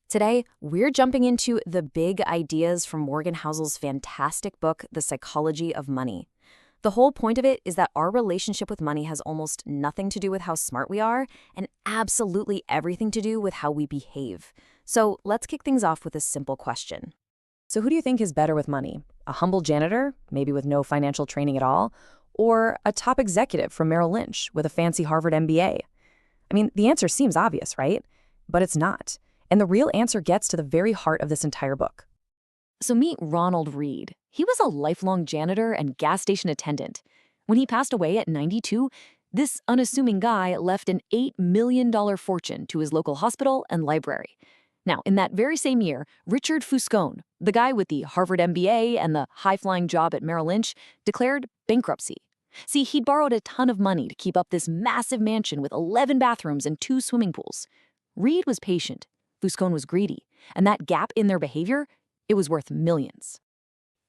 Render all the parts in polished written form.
Today, we're jumping into the big ideas from Morgan Housel's fantastic book, The Psychology of Money. The whole point of it is that our relationship with money has almost nothing to do with how smart we are and absolutely everything to do with how we behave. So let's kick things off with a simple question. So who do you think is better with money? A humble janitor, maybe with no financial training at all, or a top executive from Merrill Lynch with a fancy Harvard MBA? I mean, the answer seems obvious, right? But it's not. And the real answer gets to the very heart of this entire book. So meet Ronald Reed. He was a lifelong janitor and gas station attendant. When he passed away at 92, this unassuming guy left an $8 million fortune to his local hospital and library. Now, in that very same year, Richard Fuscone, the guy with the Harvard MBA and the high-flying job at Merrill Lynch, declared bankruptcy. See, he'd borrowed a ton of money to keep up this massive mansion with 11 bathrooms and 2 swimming pools. Reed was patient. Fuscone was greedy. And that gap in their behavior, it was worth millions.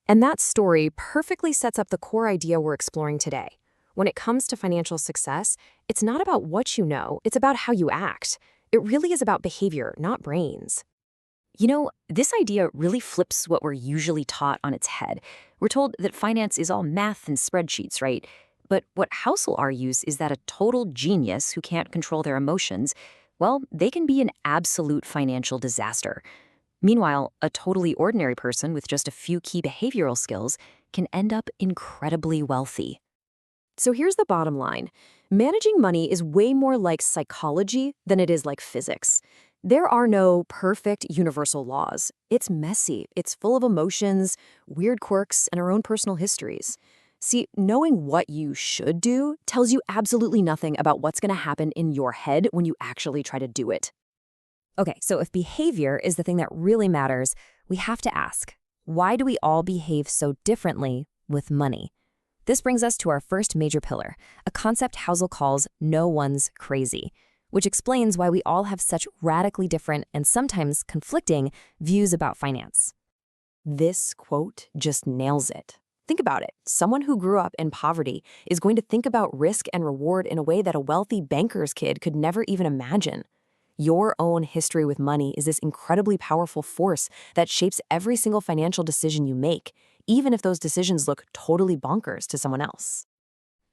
And that story perfectly sets up the core idea we're exploring today. When it comes to financial success, it's not about what you know, it's about how you act. It really is about behavior, not brains. You know, this idea really flips what we're usually taught on its head. We're told that finance is all math and spreadsheets, right? But what Housel argues is that a total genius who can't control their emotions, well, they can be an absolute financial disaster. Meanwhile, a totally ordinary person with just a few key behavioral skills can end up incredibly wealthy. So here's the bottom line. Managing money is way more like psychology than it is like physics. There are no perfect universal laws. It's messy, it's full of emotions, weird quirks, and our own personal histories. See, knowing what you should do tells you absolutely nothing about what's going to happen in your head when you actually try to do it. Okay, so if behavior is the thing that really matters, we have to ask, why do we all behave so differently with money? This brings us to our first major pillar, a concept Housel calls no one's crazy, which explains why we all have such radically different and sometimes conflicting views about finance. This quote just nails it. Think about it. Someone who grew up in poverty is going to think about risk and reward in a way that a wealthy banker's kid could never even imagine. Your own history with money is this incredibly powerful force that shapes every single financial decision you make, even if those decisions look totally bonkers to someone else.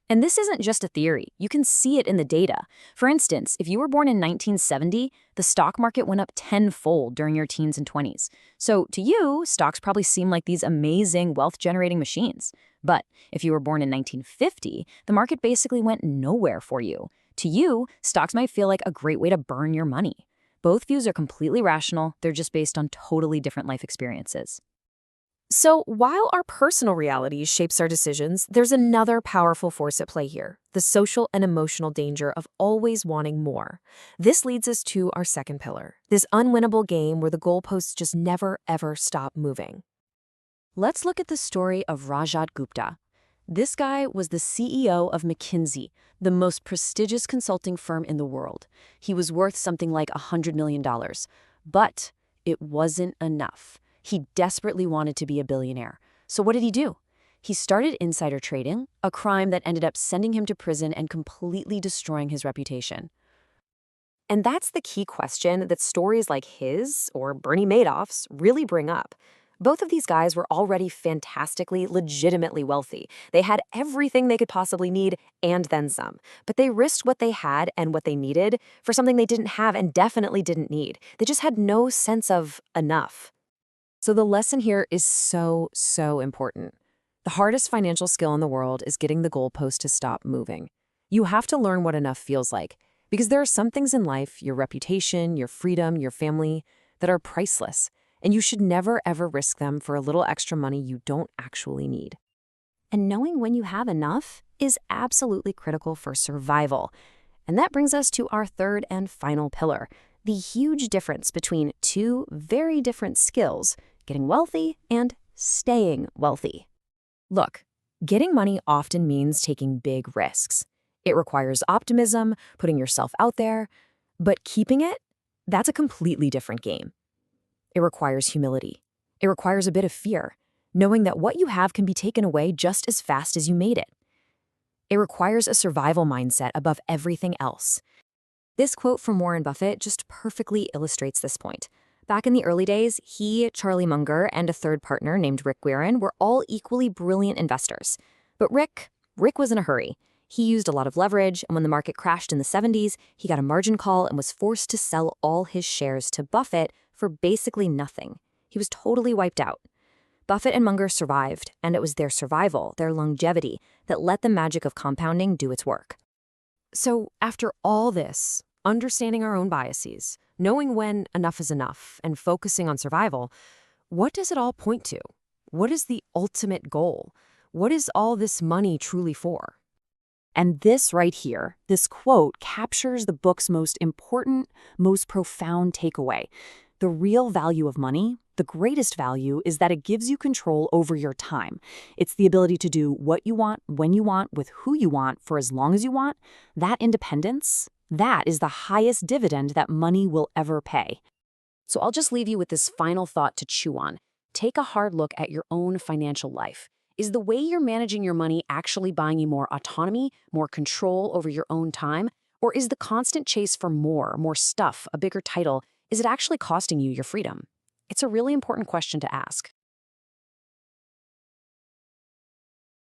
And this isn't just a theory. You can see it in the data. For instance, if you were born in 1970, the stock market went up tenfold during your teens and 20s. So to you, stocks probably seem like these amazing wealth-generating machines. But if you were born in 1950, the market basically went nowhere for you. To you, stocks might feel like a great way to burn your money. Both views are completely rational. They're just based on totally different life experiences. So while our personal reality shapes our decisions, there's another powerful force at play here, the social and emotional danger of always wanting more. This leads us to our second pillar, this unwinnable game where the goalposts just never, ever stop moving. Let's look at the story of Rajat Gupta. This guy was the CEO of McKinsey, the most prestigious consulting firm in the world. He was worth something like $100 million. But it wasn't enough. He desperately wanted to be a billionaire. So what did he do? He started insider trading, a crime that ended up sending him to prison and completely destroying his reputation. And that's the key question that stories like his, or Bernie Madoff's, really bring up. Both of these guys were already fantastically, legitimately wealthy. They had everything they could possibly need and then some. But they risked what they had and what they needed for something they didn't have and definitely didn't need. They just had no sense of enough. So the lesson here is so important. The hardest financial skill in the world is getting the goalpost to stop moving. You have to learn what enough feels like, because there are some things in life, your reputation, your freedom, your family, that are priceless, and you should never ever risk them for a little extra money you don't actually need. And knowing when you have enough is absolutely critical for survival. And that brings us to our third and final pillar, the huge difference between two very different skills, getting wealthy and staying wealthy. Look, getting money often means taking big risks. It requires optimism, putting yourself out there, but keeping it, that's a completely different game. It requires humility. It requires a bit of fear, knowing that what you have can be taken away just as fast as you made it. It requires a survival mindset above everything else. This quote from Warren Buffett just perfectly illustrates this point. Back in the early days, he, Charlie Munger, and a third partner named Rick Guerin were all equally brilliant investors. But Rick was in a hurry. He used a lot of leverage, and when the market crashed in the 70s, he got a margin call and was forced to sell all his shares to Buffett for basically nothing. He was totally wiped out. Buffett and Munger survived, and it was their survival, their longevity, that let the magic of compounding do its work. So, after all this, understanding our own biases, knowing when enough is enough, and focusing on survival, what does it all point to? What is the ultimate goal? What is all this money truly for? And this right here, this quote captures the book's most important, most profound takeaway. The real value of money, the greatest value, is that it gives you control over your time. It's the ability to do what you want, when you want, with who you want, for as long as you want. That independence, that is the highest dividend that money will ever pay. So I'll just leave you with this final thought to chew on. Take a hard look at your own financial life. Is the way you're managing your money actually buying you more autonomy, more control over your own time? Or is the constant chase for more stuff, a bigger title, is it actually costing you your freedom? It's a really important question to ask.